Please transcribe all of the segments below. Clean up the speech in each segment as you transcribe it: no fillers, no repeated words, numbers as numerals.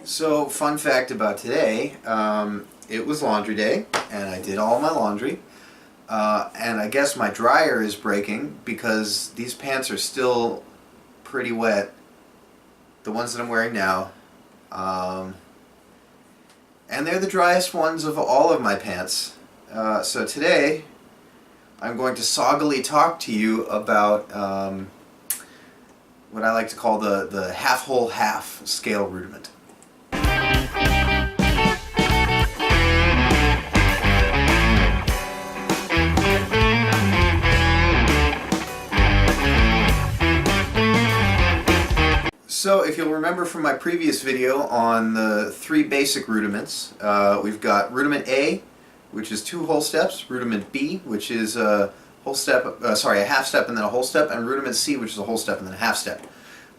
So, fun fact about today, it was laundry day, and I did all my laundry, and I guess my dryer is breaking because these pants are still pretty wet, the ones that I'm wearing now, and they're the driest ones of all of my pants. So today, I'm going to soggily talk to you about what I like to call the half-whole-half scale rudiment. So if you'll remember from my previous video on the three basic rudiments, we've got rudiment A, which is 2 whole steps, rudiment B, which is a half step and then a whole step, and rudiment C, which is a whole step and then a half step.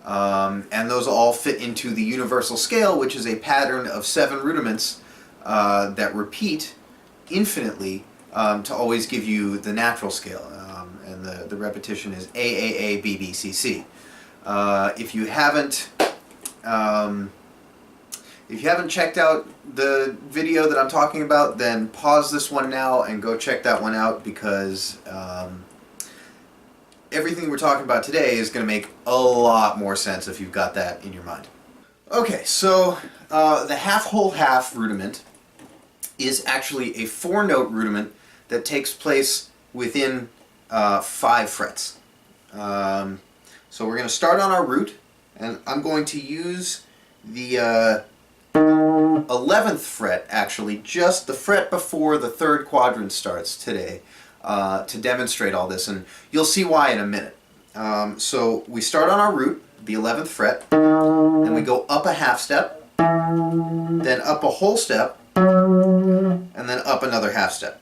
And those all fit into the universal scale, which is a pattern of 7 rudiments that repeat infinitely to always give you the natural scale. And the repetition is A, A, A, B, B, C, C. If you haven't checked out the video that I'm talking about, then pause this one now and go check that one out, because everything we're talking about today is going to make a lot more sense if you've got that in your mind. Okay, so the half-whole-half rudiment is actually a 4-note rudiment that takes place within 5 frets. So we're going to start on our root, and I'm going to use the 11th fret, actually, just the fret before the 3rd quadrant starts today, to demonstrate all this, and you'll see why in a minute. So we start on our root, the 11th fret, and we go up a half step, then up a whole step, and then up another half step.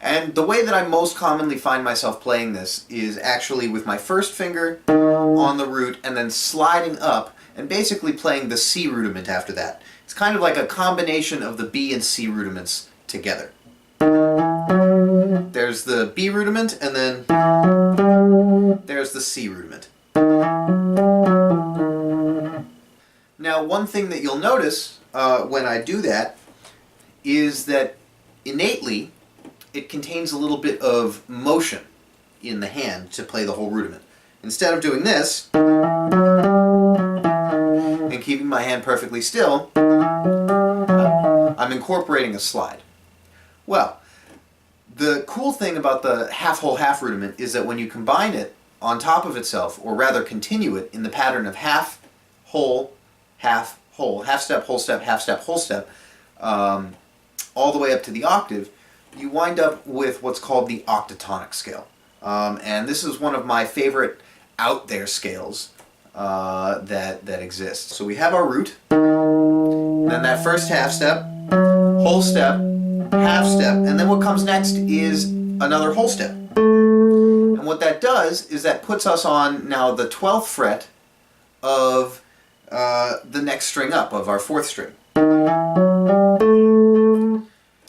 And the way that I most commonly find myself playing this is actually with my first finger on the root and then sliding up and basically playing the C rudiment after that. It's kind of like a combination of the B and C rudiments together. There's the B rudiment, and then there's the C rudiment. Now, one thing that you'll notice when I do that is that innately it contains a little bit of motion in the hand to play the whole rudiment. Instead of doing this and keeping my hand perfectly still, I'm incorporating a slide. Well, the cool thing about the half-whole-half rudiment is that when you combine it on top of itself, or rather continue it in the pattern of half, whole, half, whole, half step, whole step, half step, whole step, all the way up to the octave, you wind up with what's called the octatonic scale. And this is one of my favorite out there scales that exists. So we have our root, then that first half step, whole step, half step, and then what comes next is another whole step. And what that does is that puts us on now the 12th fret of the next string up, of our 4th string.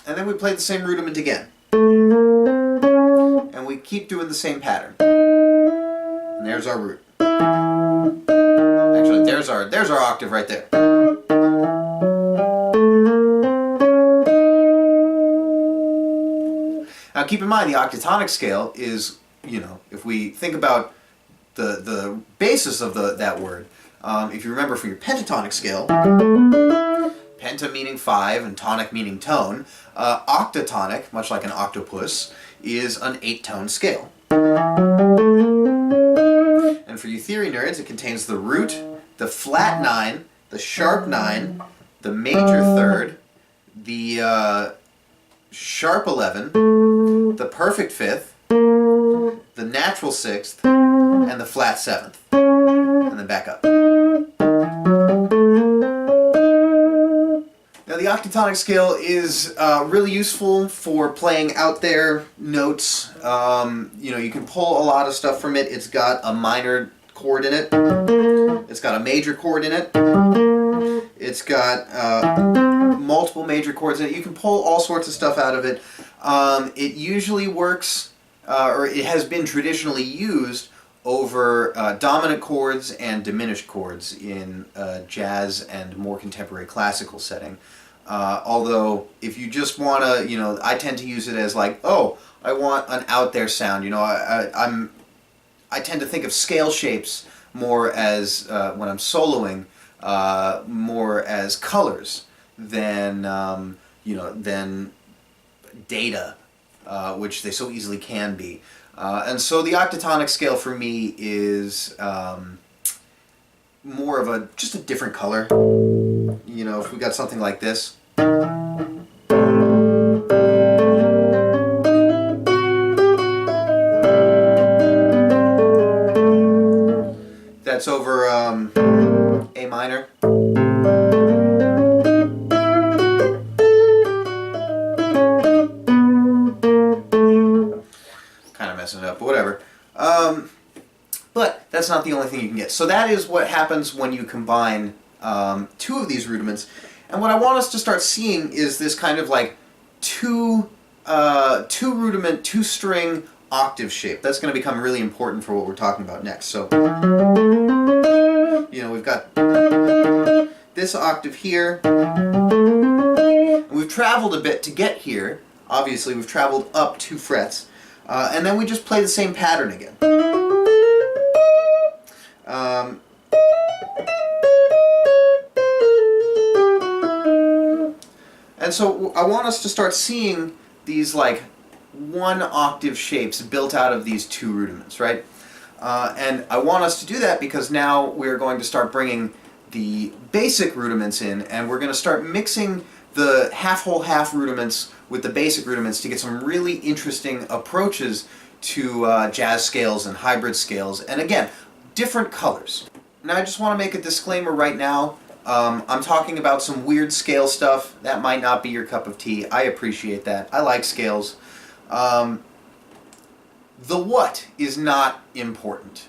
And then we play the same rudiment again. And we keep doing the same pattern. And there's our root. Actually, there's our octave right there. Now keep in mind, the octatonic scale is, if we think about the basis of that word, if you remember from your pentatonic scale, penta meaning 5 and tonic meaning tone, octatonic, much like an octopus, is an 8-tone scale. And for you theory nerds, it contains the root, the flat 9, the sharp 9, the major 3rd, the sharp 11, the perfect 5th, the natural 6th, and the flat 7th. And then back up. Now, the octatonic scale is really useful for playing out there notes. You can pull a lot of stuff from it. It's got a minor chord in it. It's got a major chord in it. It's got multiple major chords in it. You can pull all sorts of stuff out of it. It usually works, or it has been traditionally used over dominant chords and diminished chords in jazz and more contemporary classical setting. Although if you just want to, you know, I tend to use it as like, oh, I want an out there sound. You know, I tend to think of scale shapes more as, when I'm soloing, more as colors than, you know, than data, which they so easily can be. And so the octatonic scale for me is more of just a different color. You know, if we got something like this. That's over A minor. Kind of messing it up, but whatever. But that's not the only thing you can get. So that is what happens when you combine two of these rudiments. And what I want us to start seeing is this kind of like two rudiment, two string octave shape. That's going to become really important for what we're talking about next. So, you know, we've got this octave here. And we've traveled a bit to get here. Obviously, we've traveled up 2 frets. And then we just play the same pattern again. And so I want us to start seeing these like 1 octave shapes built out of these 2 rudiments, right? And I want us to do that because now we're going to start bringing the basic rudiments in, and we're going to start mixing the half-whole-half rudiments with the basic rudiments to get some really interesting approaches to jazz scales and hybrid scales, and again, different colors. Now I just want to make a disclaimer right now. I'm talking about some weird scale stuff. That might not be your cup of tea. I appreciate that. I like scales. The what is not important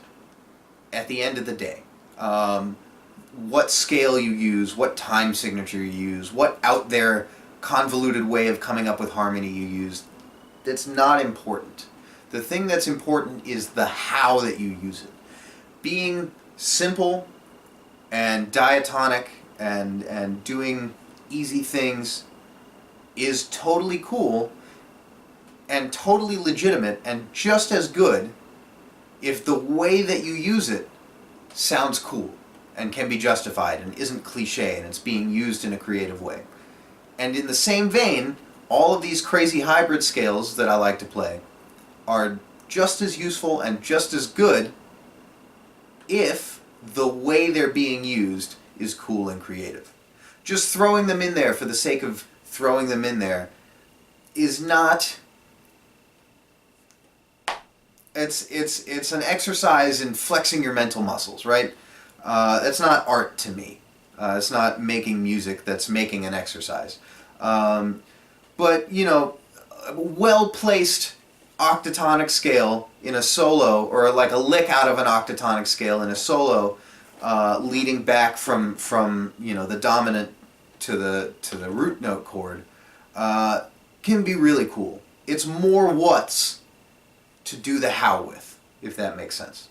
at the end of the day. What scale you use, what time signature you use, what out there convoluted way of coming up with harmony you use, that's not important. The thing that's important is the how that you use it. Being simple and diatonic and doing easy things is totally cool and totally legitimate and just as good if the way that you use it sounds cool and can be justified and isn't cliche and it's being used in a creative way. And in the same vein, all of these crazy hybrid scales that I like to play are just as useful and just as good if the way they're being used is cool and creative. Just throwing them in there for the sake of throwing them in there is not... It's an exercise in flexing your mental muscles, right? That's not art to me. It's not making music that's making an exercise. But, you know, a well-placed octatonic scale in a solo, or like a lick out of an octatonic scale in a solo, leading back from you know, the dominant to the root note chord, can be really cool. It's more what's to do the how with, if that makes sense.